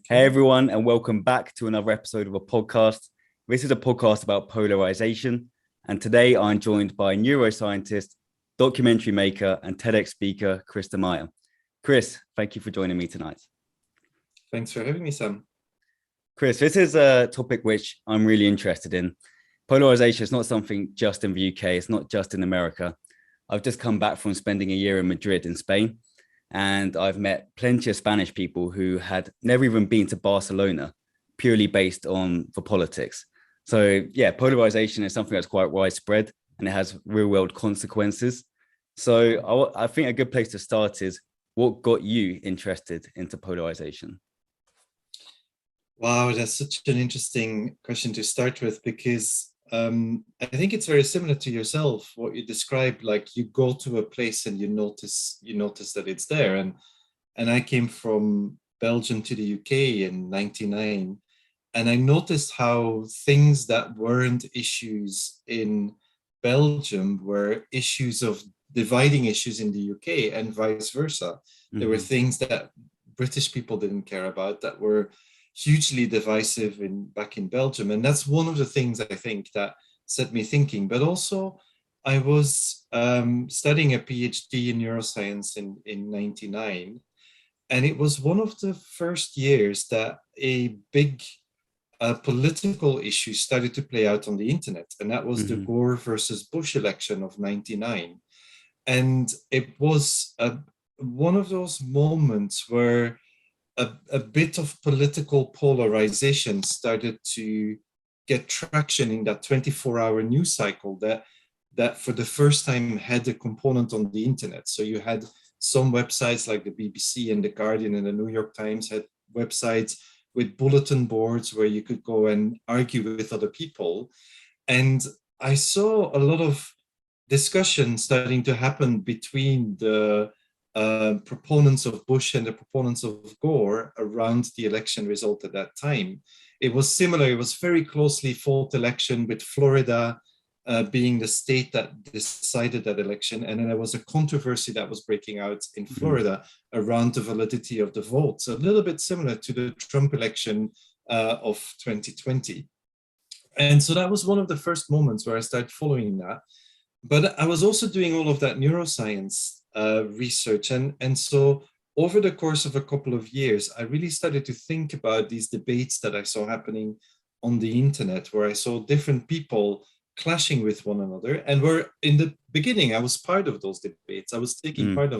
Hey Okay. everyone, and welcome back to another episode of a podcast. This is a podcast about polarization, and today I'm joined by neuroscientist, documentary maker, and Tedx speaker, Kris Meyer. Kris, thank you for joining me tonight. Thanks for having me, Sam. Kris, this is a topic which I'm really interested in. Polarization is not something just in the UK, it's not just in America. I've just come back from spending a year in Madrid in Spain, and I've met plenty of Spanish people who had never even been to Barcelona, purely based on the politics. So yeah, polarization is something that's quite widespread and it has real world consequences. So I think a good place to start is what got you interested into polarization? Wow, that's such an interesting question to start with because I think it's very similar to yourself. What you described, like you go to a place and you notice that it's there. And I came from Belgium to the UK in '99, and I noticed how things that weren't issues in Belgium were issues of dividing issues in the UK and vice versa. There were Mm-hmm. things that British people didn't care about that were hugely divisive in back in Belgium. And that's one of the things I think that set me thinking. But also, I was studying a PhD in neuroscience in '99. And it was one of the first years that a big political issue started to play out on the internet. And that was the Mm-hmm. Gore versus Bush election of '99. And it was one of those moments where a bit of political polarization started to get traction in that 24-hour news cycle that for the first time had a component on the internet. So you had some websites like the BBC and the Guardian and the New York Times had websites with bulletin boards where you could go and argue with other people. And I saw a lot of discussion starting to happen between the proponents of Bush and the proponents of Gore around the election result at that time. It was similar. It was very closely fought election with Florida being the state that decided that election. And then there was a controversy that was breaking out in Mm-hmm. Florida around the validity of the vote. So a little bit similar to the Trump election of 2020. And so that was one of the first moments where I started following that. But I was also doing all of that neuroscience research. And so over the course of a couple of years, I really started to think about these debates that I saw happening on the internet, where I saw different people clashing with one another. And where in the beginning, I was part of those debates. I was taking part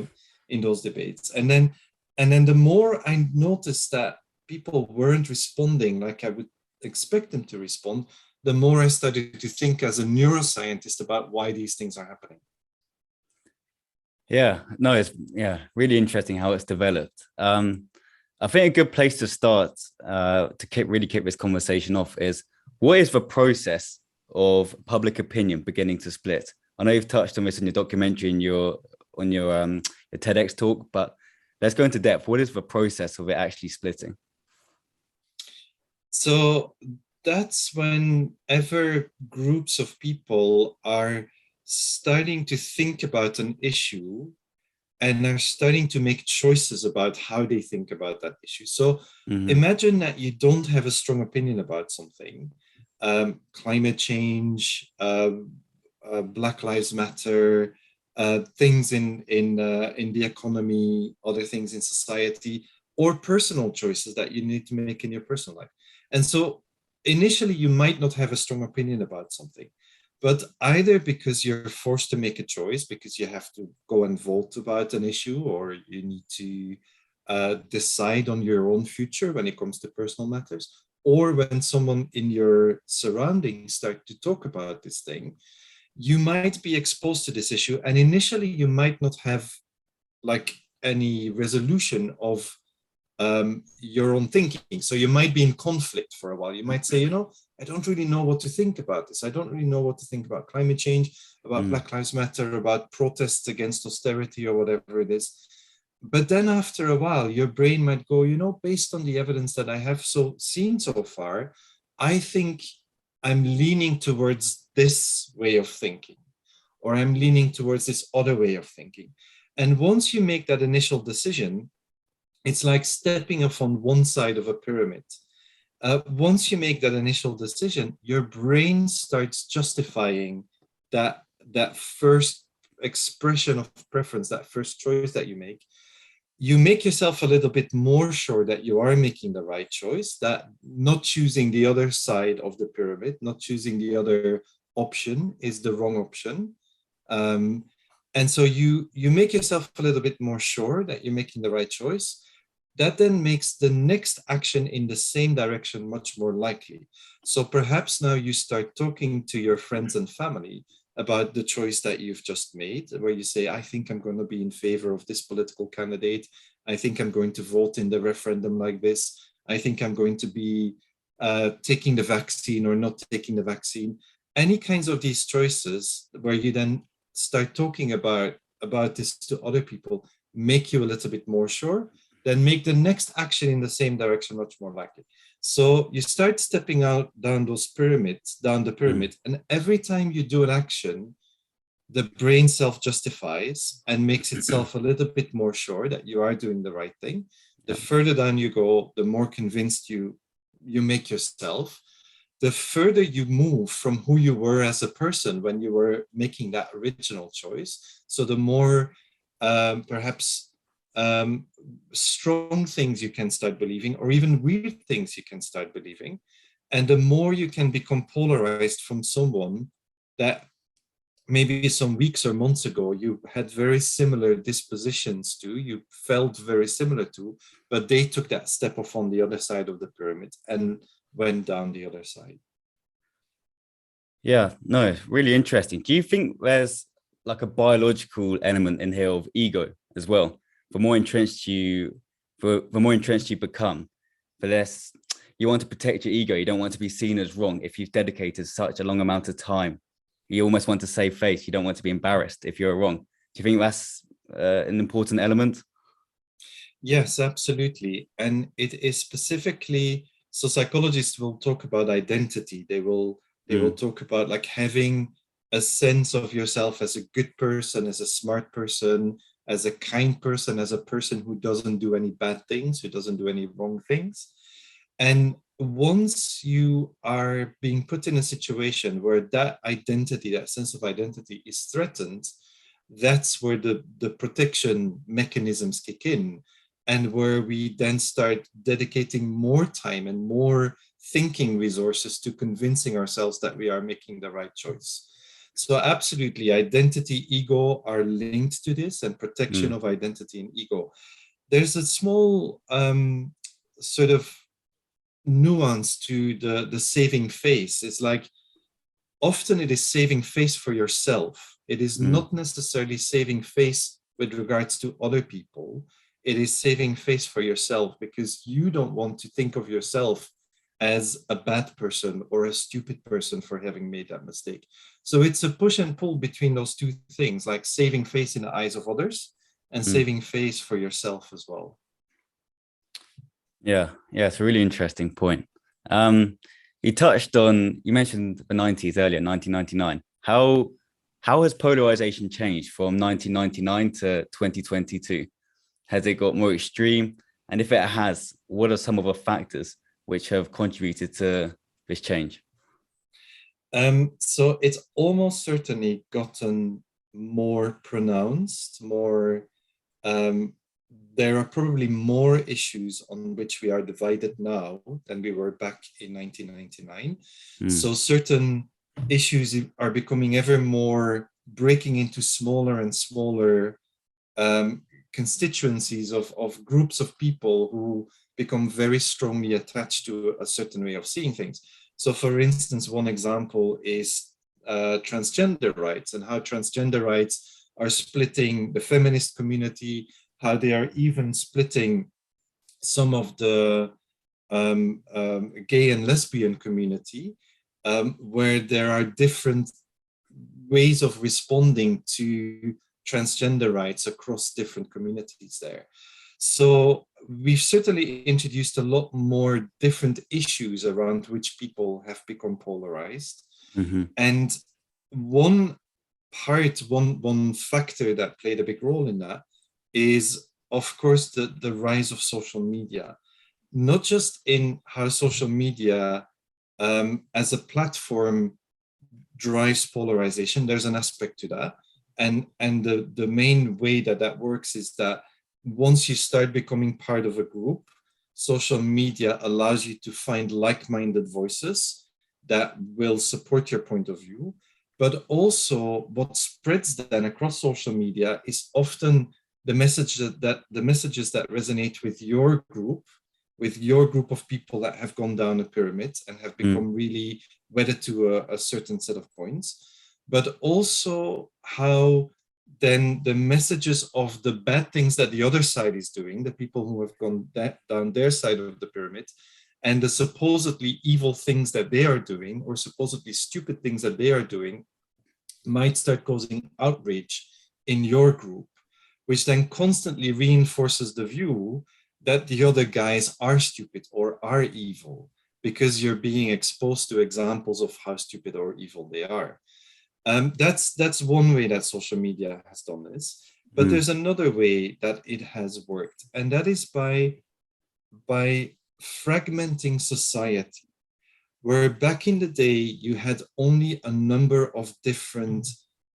in those debates. And then the more I noticed that people weren't responding like I would expect them to respond, the more I started to think as a neuroscientist about why these things are happening. Yeah, no, it's really interesting how it's developed. I think a good place to start to really kick this conversation off is what is the process of public opinion beginning to split? I know you've touched on this in your documentary and your TEDx talk, but let's go into depth. What is the process of it actually splitting? So that's whenever groups of people are starting to think about an issue and are starting to make choices about how they think about that issue. So Mm-hmm. imagine that you don't have a strong opinion about something, climate change, Black Lives Matter, things in the economy, other things in society, or personal choices that you need to make in your personal life. And so initially, you might not have a strong opinion about something, but either because you're forced to make a choice because you have to go and vote about an issue, or you need to decide on your own future when it comes to personal matters, or when someone in your surroundings start to talk about this thing, you might be exposed to this issue. And initially, you might not have like any resolution of your own thinking. So you might be in conflict for a while. You might say, I don't really know what to think about this. I don't really know what to think about climate change, about Mm-hmm. Black Lives Matter, about protests against austerity or whatever it is. But then after a while, your brain might go, based on the evidence that I have seen so far, I think I'm leaning towards this way of thinking, or I'm leaning towards this other way of thinking. And once you make that initial decision, it's like stepping off on one side of a pyramid. Once you make that initial decision, your brain starts justifying that first expression of preference, that first choice that you make. You make yourself a little bit more sure that you are making the right choice, that not choosing the other side of the pyramid, not choosing the other option is the wrong option. And so you make yourself a little bit more sure that you're making the right choice. That then makes the next action in the same direction much more likely. So perhaps now you start talking to your friends and family about the choice that you've just made, where you say, I think I'm going to be in favor of this political candidate. I think I'm going to vote in the referendum like this. I think I'm going to be taking the vaccine or not taking the vaccine. Any kinds of these choices where you then start talking about this to other people make you a little bit more sure, then make the next action in the same direction much more likely. So you start stepping out down those pyramids, down the pyramid, and every time you do an action, the brain self-justifies and makes itself a little bit more sure that you are doing the right thing. The further down you go, the more convinced you make yourself. The further you move from who you were as a person when you were making that original choice. So the more perhaps strong things you can start believing, or even weird things you can start believing. And the more you can become polarized from someone that maybe some weeks or months ago you had very similar dispositions to, you felt very similar to, but they took that step off on the other side of the pyramid and went down the other side. Yeah, no, really interesting. Do you think there's like a biological element in here of ego as well? The more entrenched you become, the less you want to protect your ego. You don't want to be seen as wrong if you've dedicated such a long amount of time. You almost want to save face. You don't want to be embarrassed if you're wrong. Do you think that's an important element? Yes, absolutely. And it is specifically, so psychologists will talk about identity. They will talk about like having a sense of yourself as a good person, as a smart person, as a kind person, as a person who doesn't do any bad things, who doesn't do any wrong things. And once you are being put in a situation where that identity, that sense of identity is threatened, that's where the protection mechanisms kick in, and where we then start dedicating more time and more thinking resources to convincing ourselves that we are making the right choice. So absolutely, identity, ego are linked to this, and protection of identity and ego. There's a small sort of nuance to the saving face. It's like often it is saving face for yourself. It is not necessarily saving face with regards to other people. It is saving face for yourself, because you don't want to think of yourself as a bad person or a stupid person for having made that mistake. So it's a push and pull between those two things, like saving face in the eyes of others and saving face for yourself as well. Yeah, it's a really interesting point. You mentioned the 90s earlier, 1999. How has polarization changed from 1999 to 2022? Has it got more extreme? And if it has, what are some of the factors which have contributed to this change? So it's almost certainly gotten more pronounced, there are probably more issues on which we are divided now than we were back in 1999. So certain issues are becoming ever more, breaking into smaller and smaller constituencies of groups of people who become very strongly attached to a certain way of seeing things. So for instance, one example is transgender rights, and how transgender rights are splitting the feminist community, how they are even splitting some of the gay and lesbian community, where there are different ways of responding to transgender rights across different communities there. So we've certainly introduced a lot more different issues around which people have become polarized. And one factor that played a big role in that is of course, the rise of social media, not just in how social media as a platform drives polarization. There's an aspect to that. And the main way that that works is that once you start becoming part of a group, social media allows you to find like-minded voices that will support your point of view. But also what spreads then across social media is often the messages that resonate with your group of people that have gone down a pyramid and have become really wedded to a certain set of points, but also how then the messages of the bad things that the other side is doing, the people who have gone down their side of the pyramid, and the supposedly evil things that they are doing, or supposedly stupid things that they are doing, might start causing outrage in your group, which then constantly reinforces the view that the other guys are stupid or are evil, because you're being exposed to examples of how stupid or evil they are. That's one way that social media has done this. But there's another way that it has worked, and that is by fragmenting society, where back in the day you had only a number of different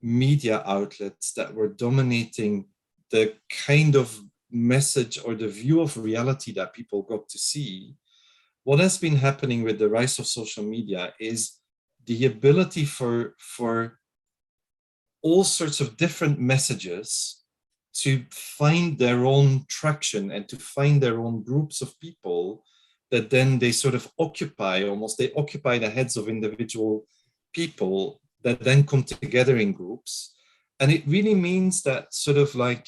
media outlets that were dominating the kind of message or the view of reality that people got to see. What has been happening with the rise of social media is the ability for all sorts of different messages to find their own traction and to find their own groups of people that then they sort of occupy the heads of individual people that then come together in groups. And it really means that sort of like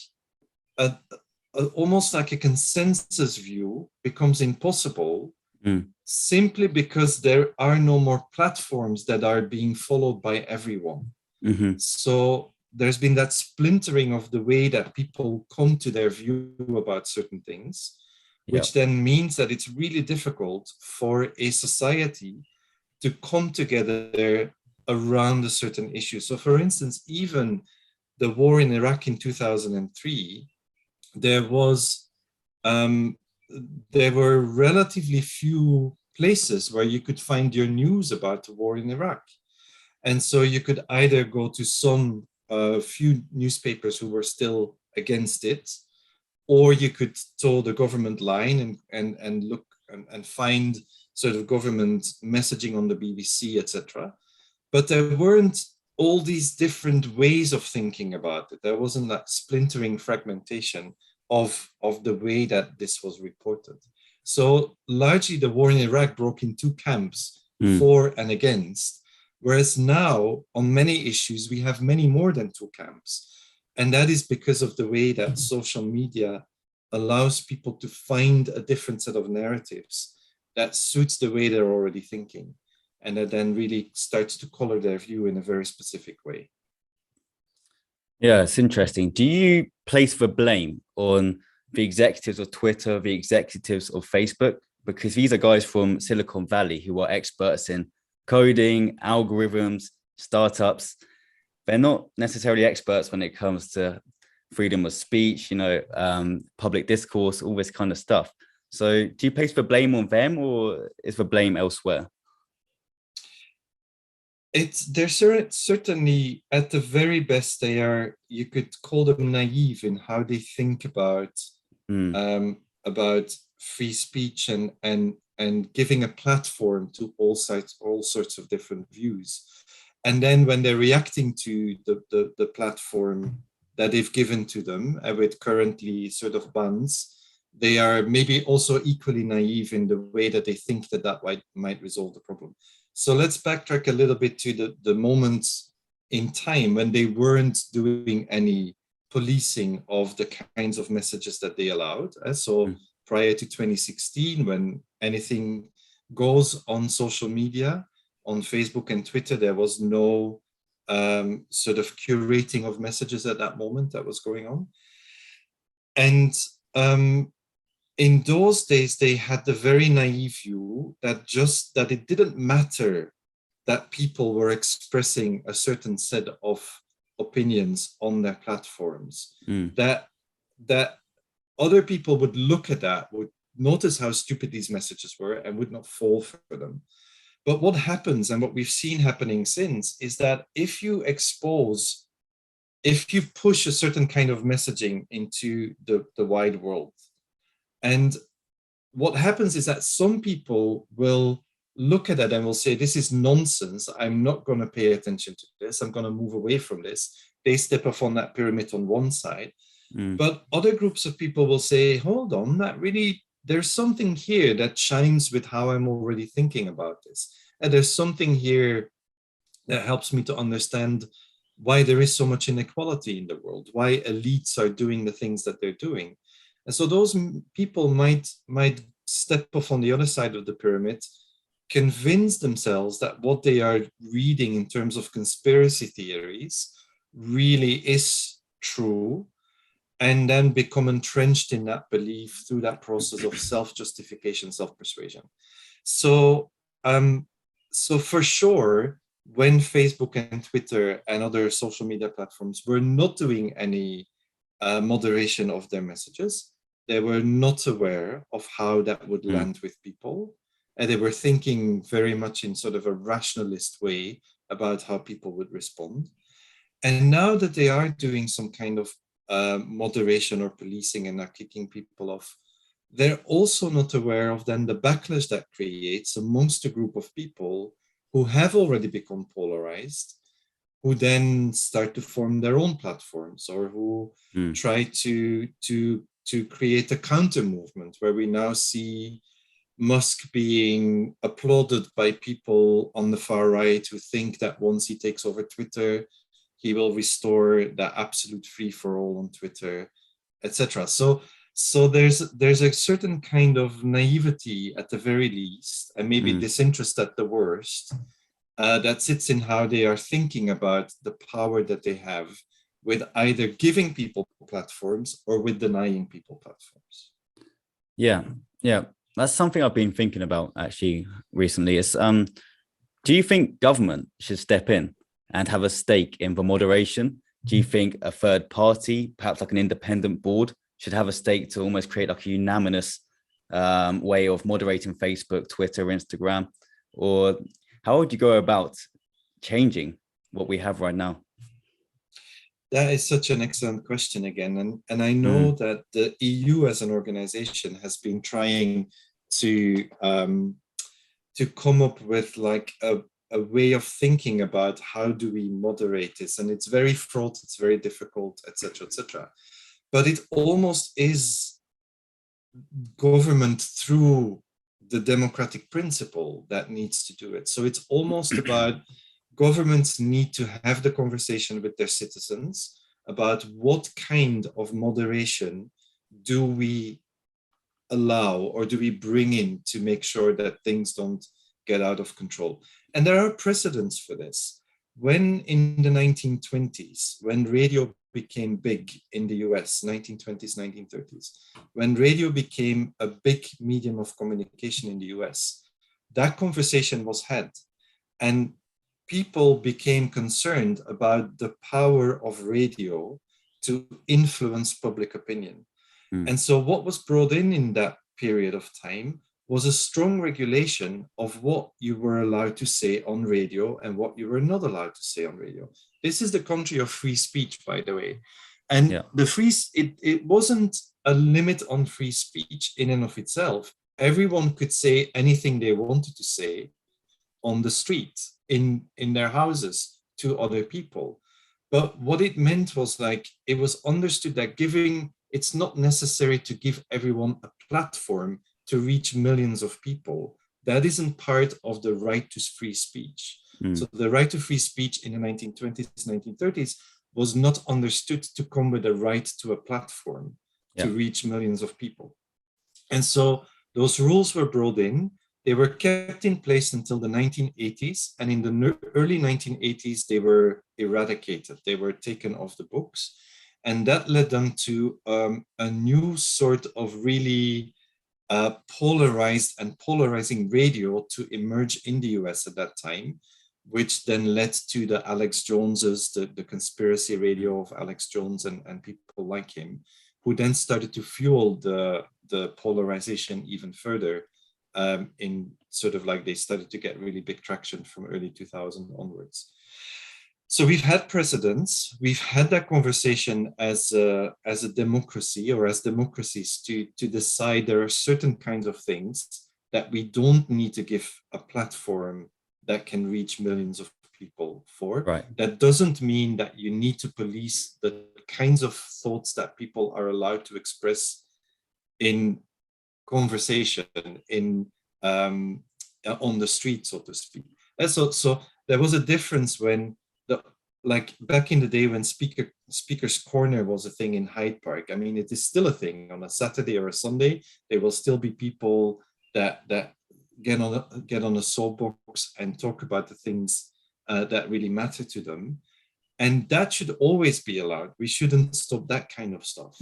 almost like a consensus view becomes impossible simply because there are no more platforms that are being followed by everyone. So there's been that splintering of the way that people come to their view about certain things, which then means that it's really difficult for a society to come together around a certain issue. So for instance, even the war in Iraq in 2003, there were relatively few places where you could find your news about the war in Iraq. And so you could either go to some few newspapers who were still against it, or you could toe the government line and look and find sort of government messaging on the BBC, etc. But there weren't all these different ways of thinking about it. There wasn't that splintering fragmentation of the way that this was reported. So largely the war in Iraq broke in two camps, for and against, whereas now on many issues, we have many more than two camps. And that is because of the way that social media allows people to find a different set of narratives that suits the way they're already thinking, and that then really starts to color their view in a very specific way. Yeah, it's interesting. Do you place the blame on the executives of Twitter, the executives of Facebook? Because these are guys from Silicon Valley who are experts in coding, algorithms, startups. They're not necessarily experts when it comes to freedom of speech, public discourse, all this kind of stuff. So do you place the blame on them, or is the blame elsewhere? They're certainly, at the very best, they are, you could call them naive in how they think about free speech and giving a platform to all sorts of different views. And then when they're reacting to the platform that they've given to them with currently sort of bans, they are maybe also equally naive in the way that they think that might resolve the problem. So let's backtrack a little bit to the moments in time when they weren't doing any policing of the kinds of messages that they allowed. So prior to 2016, when anything goes on social media, on Facebook and Twitter, there was no sort of curating of messages at that moment that was going on. And in those days, they had the very naive view that it didn't matter that people were expressing a certain set of opinions on their platforms, that other people would look at that, would notice how stupid these messages were and would not fall for them. But what happens, and what we've seen happening since, is that if you push a certain kind of messaging into the wide world, and what happens is that some people will look at that and will say, this is nonsense, I'm not going to pay attention to this, I'm going to move away from this. They step off on that pyramid on one side. But other groups of people will say, hold on, there's something here that chimes with how I'm already thinking about this. And there's something here that helps me to understand why there is so much inequality in the world, why elites are doing the things that they're doing. And so those people might step off on the other side of the pyramid, convince themselves that what they are reading in terms of conspiracy theories really is true, and then become entrenched in that belief through that process of self-justification, self-persuasion. So for sure, when Facebook and Twitter and other social media platforms were not doing any moderation of their messages, they were not aware of how that would land with people. And they were thinking very much in sort of a rationalist way about how people would respond. And now that they are doing some kind of moderation or policing and are kicking people off, they're also not aware of then the backlash that creates amongst a group of people who have already become polarized, who then start to form their own platforms, or who try to create a counter movement, where we now see Musk being applauded by people on the far right who think that once he takes over Twitter, he will restore the absolute free-for-all on Twitter, etc. So there's a certain kind of naivety at the very least, and maybe disinterest at the worst, that sits in how they are thinking about the power that they have with either giving people platforms or with denying people platforms. Yeah. That's something I've been thinking about actually recently. Is do you think government should step in and have a stake in the moderation? Do you think a third party, perhaps like an independent board, should have a stake to almost create like a unanimous way of moderating Facebook, Twitter, Instagram? Or how would you go about changing what we have right now? That is such an excellent question again. And I know that the EU as an organization has been trying to come up with like a way of thinking about how do we moderate this. And it's very fraught, it's very difficult, etc., etc. But it almost is government through the democratic principle that needs to do it. So it's almost about governments need to have the conversation with their citizens about what kind of moderation do we allow or do we bring in to make sure that things don't get out of control. And there are precedents for this. When in the 1920s, when radio became big in the US, 1920s, 1930s, when radio became a big medium of communication in the US, that conversation was had. And people became concerned about the power of radio to influence public opinion. And so what was brought in that period of time was a strong regulation of what you were allowed to say on radio and what you were not allowed to say on radio. This is the country of free speech, by the way. And it wasn't a limit on free speech in and of itself. Everyone could say anything they wanted to say on the street, in their houses, to other people. But what it meant was like, it was understood that it's not necessary to give everyone a platform to reach millions of people. That isn't part of the right to free speech. So the right to free speech in the 1920s, 1930s was not understood to come with a right to a platform to reach millions of people. And so those rules were brought in. They were kept in place until the 1980s. And in the early 1980s, they were eradicated. They were taken off the books. And that led them to a new sort of really polarized and polarizing radio to emerge in the US at that time, which then led to the Alex Joneses, the conspiracy radio of Alex Jones and people like him, who then started to fuel the polarization even further. In sort of like they started to get really big traction from early 2000 onwards. So we've had precedents, we've had that conversation as a democracy or as democracies to decide there are certain kinds of things that we don't need to give a platform that can reach millions of people for. Right. That doesn't mean that you need to police the kinds of thoughts that people are allowed to express in conversation, in on the street, so to speak. And so there was a difference when like back in the day when Speaker's Corner was a thing in Hyde Park. I mean, it is still a thing on a Saturday or a Sunday. There will still be people that get on a soapbox and talk about the things that really matter to them. And that should always be allowed. We shouldn't stop that kind of stuff.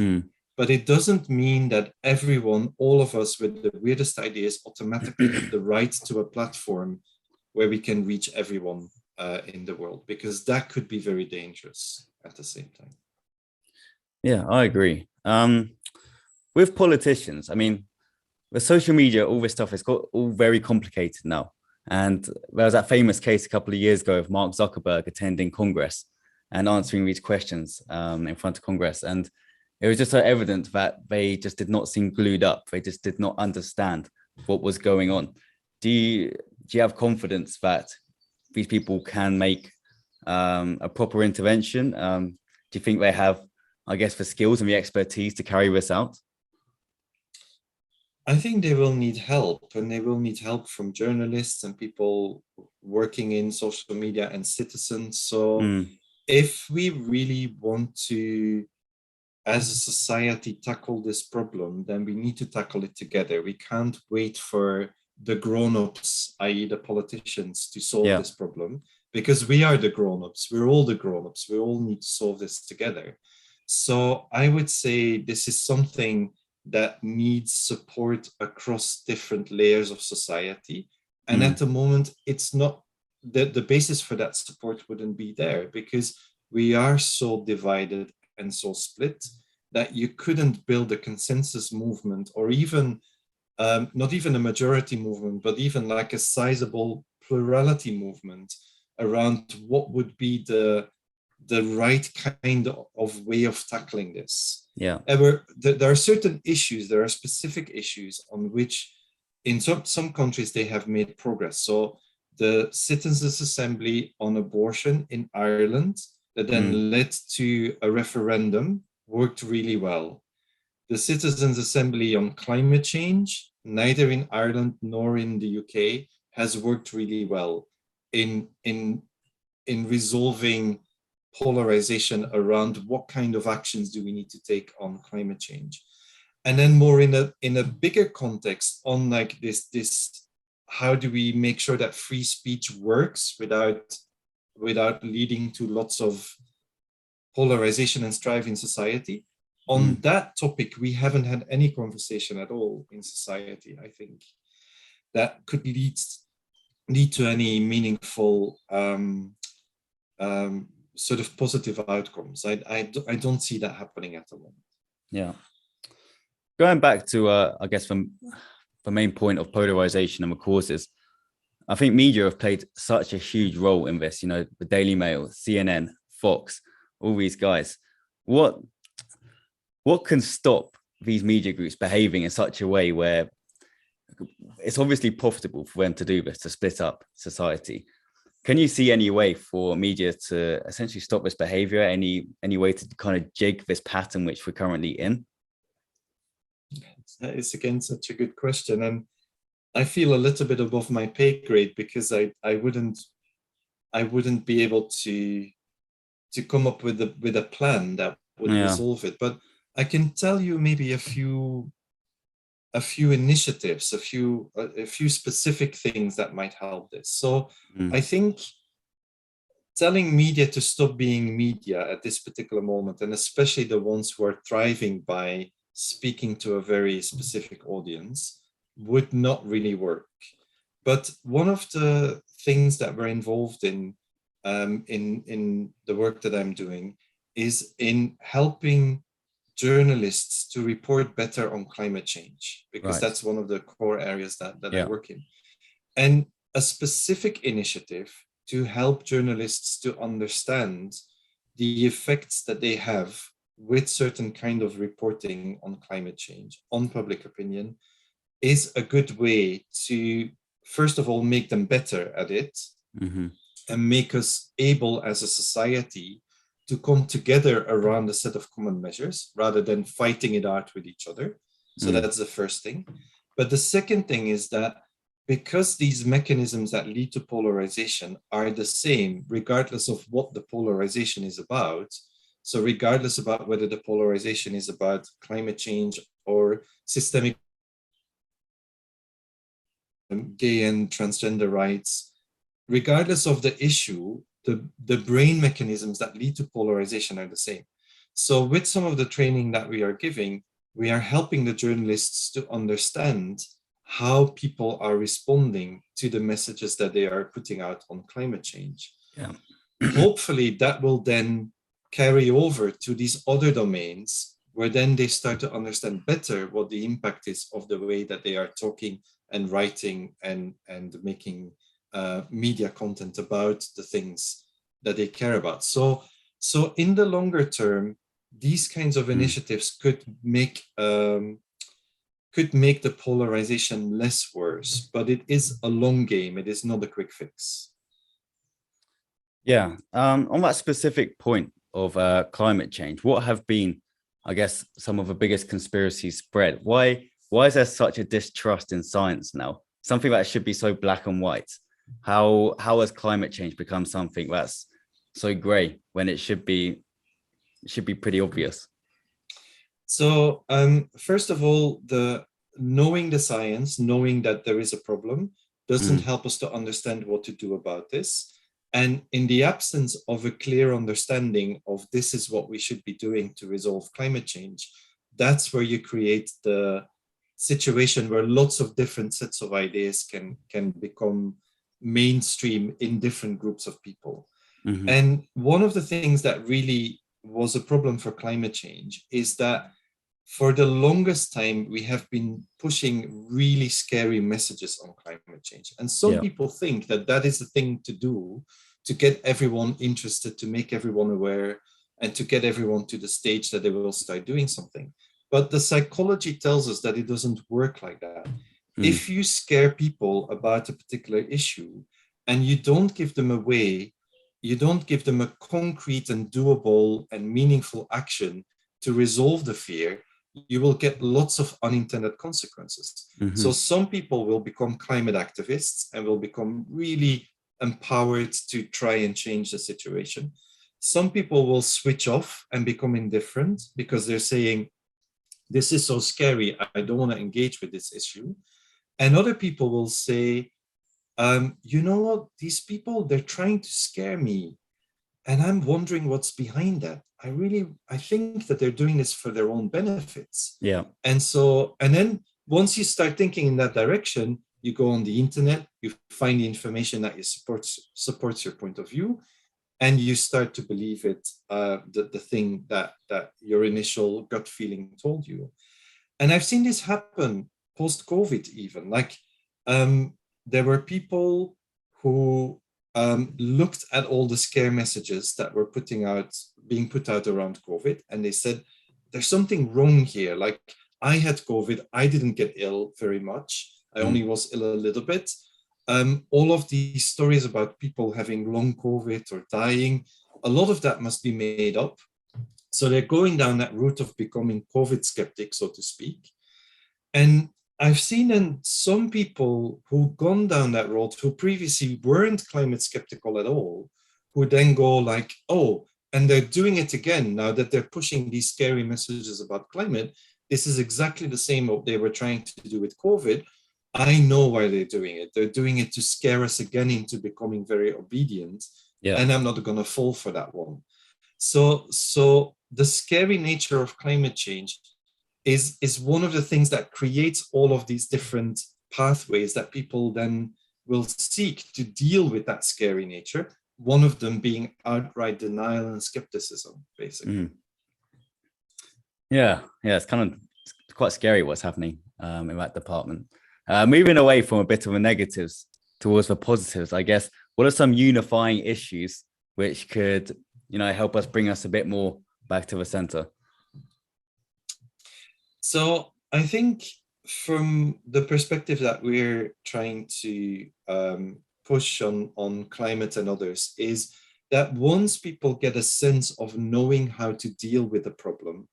But it doesn't mean that everyone, all of us with the weirdest ideas, automatically have the right to a platform where we can reach everyone in the world, because that could be very dangerous at the same time. Yeah, I agree. With politicians, I mean, with social media, all this stuff is got all very complicated now. And there was that famous case a couple of years ago of Mark Zuckerberg attending Congress and answering these questions in front of Congress. And it was just so evident that they just did not seem glued up. They just did not understand what was going on. Do you have confidence that these people can make a proper intervention? Do you think they have, I guess, the skills and the expertise to carry this out? I think they will need help, and they will need help from journalists and people working in social media and citizens. So if we really want to, as a society, tackle this problem, then we need to tackle it together. We can't wait for the grown-ups, i.e. the politicians, to solve this problem, because we are the grown-ups. We're all the grown-ups. We all need to solve this together. So I would say this is something that needs support across different layers of society. And at the moment, it's not, the basis for that support wouldn't be there, because we are so divided and so split that you couldn't build a consensus movement, or even not even a majority movement, but even like a sizable plurality movement around what would be the right kind of way of tackling this. Yeah. There are certain issues, there are specific issues on which in some countries they have made progress. So the Citizens' Assembly on abortion in Ireland that then led to a referendum worked really well. The Citizens' Assembly on climate change, neither in Ireland nor in the UK, has worked really well in resolving polarization around what kind of actions do we need to take on climate change. And then more in a bigger context on like this, how do we make sure that free speech works without leading to lots of polarization and strife in society? On that topic, we haven't had any conversation at all in society, I think, that could lead to any meaningful sort of positive outcomes. I don't see that happening at the moment. Yeah. Going back to, I guess, from the main point of polarization and the causes, I think media have played such a huge role in this, you know, the Daily Mail, CNN, Fox, all these guys. What can stop these media groups behaving in such a way where it's obviously profitable for them to do this, to split up society? Can you see any way for media to essentially stop this behavior? Any way to kind of jig this pattern which we're currently in? It's again such a good question, and I feel a little bit above my pay grade, because I wouldn't be able to come up with a plan that would resolve it. But I can tell you maybe a few initiatives, a few specific things that might help this. So I think telling media to stop being media at this particular moment, and especially the ones who are thriving by speaking to a very specific audience, would not really work. But one of the things that we're involved in the work that I'm doing is in helping journalists to report better on climate change, because Right. that's one of the core areas that I Yeah. work in. And a specific initiative to help journalists to understand the effects that they have with certain kind of reporting on climate change, on public opinion, is a good way to, first of all, make them better at it, Mm-hmm. and make us able as a society to come together around a set of common measures rather than fighting it out with each other. So that's the first thing. But the second thing is that because these mechanisms that lead to polarization are the same, regardless of what the polarization is about, so regardless about whether the polarization is about climate change or systemic gay and transgender rights, regardless of the issue, the brain mechanisms that lead to polarization are the same. So with some of the training that we are giving, we are helping the journalists to understand how people are responding to the messages that they are putting out on climate change. Yeah. Hopefully that will then carry over to these other domains, where then they start to understand better what the impact is of the way that they are talking and writing and making media content about the things that they care about. So in the longer term, these kinds of initiatives could make the polarization less worse, but it is a long game. It is not a quick fix. Yeah. On that specific point of climate change, what have been, I guess, some of the biggest conspiracies spread? Why is there such a distrust in science now? Something that should be so black and white. How has climate change become something that's so gray when it should be pretty obvious? So first of all, knowing the science, knowing that there is a problem, doesn't help us to understand what to do about this. And in the absence of a clear understanding of this is what we should be doing to resolve climate change, that's where you create the situation where lots of different sets of ideas can become mainstream in different groups of people. And one of the things that really was a problem for climate change is that for the longest time, we have been pushing really scary messages on climate change. And some people think that that is the thing to do to get everyone interested, to make everyone aware, and to get everyone to the stage that they will start doing something. But the psychology tells us that it doesn't work like that. If you scare people about a particular issue and you don't give them a way, you don't give them a concrete and doable and meaningful action to resolve the fear, you will get lots of unintended consequences. So some people will become climate activists and will become really empowered to try and change the situation. Some people will switch off and become indifferent because they're saying, this is so scary, I don't want to engage with this issue. And other people will say, you know what, these people, they're trying to scare me. And I'm wondering what's behind that. I think that they're doing this for their own benefits. Yeah. And then once you start thinking in that direction, you go on the internet, you find the information that supports your point of view, and you start to believe it, the thing that your initial gut feeling told you. And I've seen this happen post-COVID even. Like there were people who looked at all the scare messages that were being put out around COVID, and they said, there's something wrong here. Like, I had COVID, I didn't get ill very much. I only was ill a little bit. All of these stories about people having long COVID or dying, a lot of that must be made up. So they're going down that route of becoming COVID skeptic, so to speak. And I've seen some people who've gone down that road who previously weren't climate skeptical at all, who then go like, oh, and they're doing it again now that they're pushing these scary messages about climate. This is exactly the same what they were trying to do with COVID. I know why they're doing it. They're doing it to scare us again into becoming very obedient. Yeah. And I'm not going to fall for that one. So the scary nature of climate change is one of the things that creates all of these different pathways that people then will seek to deal with that scary nature. One of them being outright denial and skepticism, basically. Yeah, it's quite scary what's happening in that department. Moving away from a bit of the negatives towards the positives, I guess, what are some unifying issues which could, help us bring us a bit more back to the center? So I think from the perspective that we're trying to push on climate and others is that once people get a sense of knowing how to deal with the problem,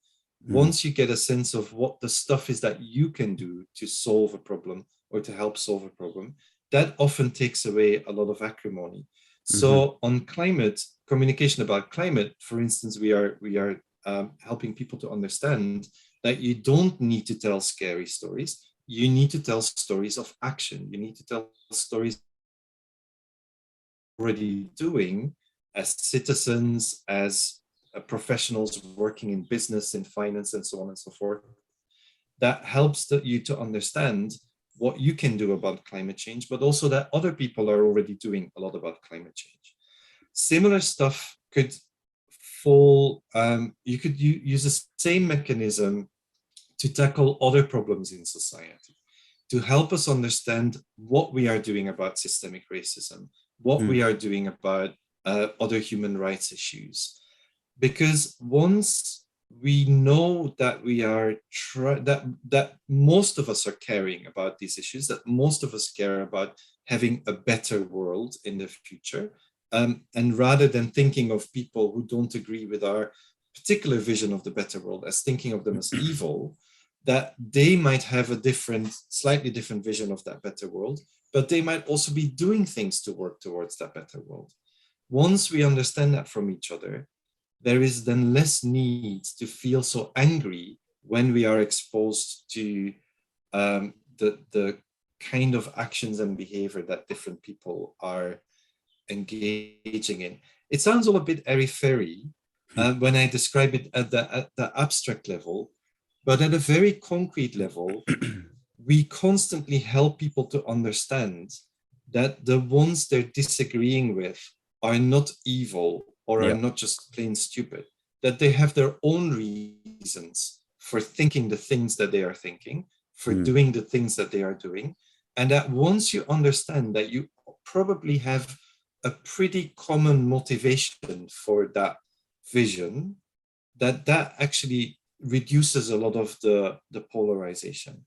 once you get a sense of what the stuff is that you can do to solve a problem or to help solve a problem, that often takes away a lot of acrimony. So on climate, communication about climate, for instance, we are helping people to understand that you don't need to tell scary stories. You need to tell stories of action. You need to tell stories already doing as citizens, as professionals working in business, in finance, and so on and so forth. That helps you to understand what you can do about climate change, but also that other people are already doing a lot about climate change. Similar stuff could fall, you could use the same mechanism to tackle other problems in society, to help us understand what we are doing about systemic racism, what we are doing about other human rights issues. Because once we know that we are that most of us are caring about these issues, that most of us care about having a better world in the future, and rather than thinking of people who don't agree with our particular vision of the better world as thinking of them as evil, that they might have a slightly different vision of that better world, but they might also be doing things to work towards that better world. Once we understand that from each other, there is then less need to feel so angry when we are exposed to the kind of actions and behavior that different people are engaging in. It sounds all a bit airy-fairy when I describe it at the abstract level, but at a very concrete level, we constantly help people to understand that the ones they're disagreeing with are not evil or are not just plain stupid, that they have their own reasons for thinking the things that they are thinking, for doing the things that they are doing. And that once you understand that you probably have a pretty common motivation for that vision, that actually reduces a lot of the polarization.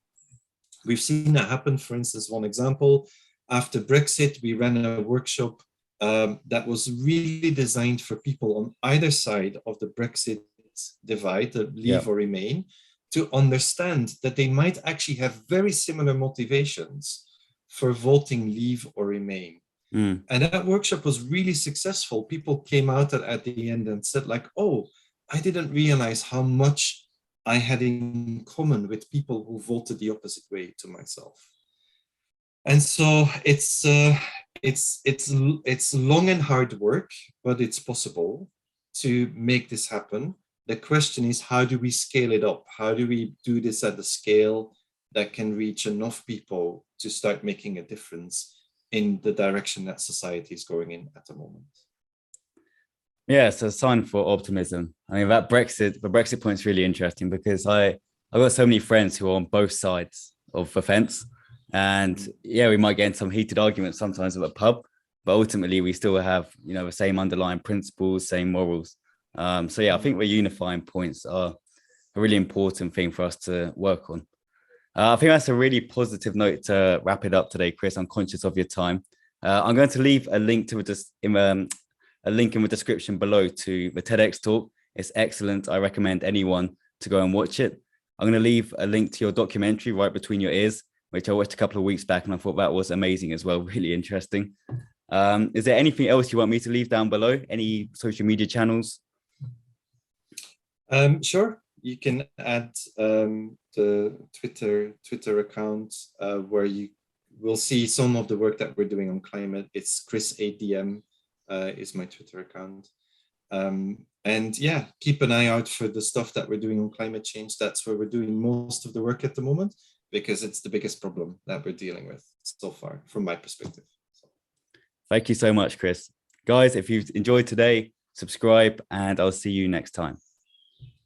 We've seen that happen. For instance, one example, after Brexit, we ran a workshop that was really designed for people on either side of the Brexit divide, the leave or remain, to understand that they might actually have very similar motivations for voting leave or remain. And that workshop was really successful. People came out at the end and said like, oh, I didn't realize how much I had in common with people who voted the opposite way to myself. And so it's long and hard work, but it's possible to make this happen. The question is, how do we scale it up? How do we do this at a scale that can reach enough people to start making a difference in the direction that society is going in at the moment? Yeah, it's a sign for optimism. I mean, the Brexit point is really interesting because I've got so many friends who are on both sides of the fence. And yeah, we might get in some heated arguments sometimes at a pub, but ultimately we still have, the same underlying principles, same morals. So yeah, I think the unifying points are a really important thing for us to work on. I think that's a really positive note to wrap it up today, Kris. I'm conscious of your time. I'm going to leave a link to a link in the description below to the Tedx talk. It's excellent. I recommend anyone to go and watch it. I'm going to leave a link to your documentary, Right Between Your Ears, which I watched a couple of weeks back, and I thought that was amazing as well. Really interesting. Is there anything else you want me to leave down below? Any social media channels? Sure. You can add the Twitter account where you will see some of the work that we're doing on climate. It's Kris ADM is my Twitter account. And yeah, keep an eye out for the stuff that we're doing on climate change. That's where we're doing most of the work at the moment, because it's the biggest problem that we're dealing with so far, from my perspective. Thank you so much, Kris. Guys, if you've enjoyed today, subscribe, and I'll see you next time.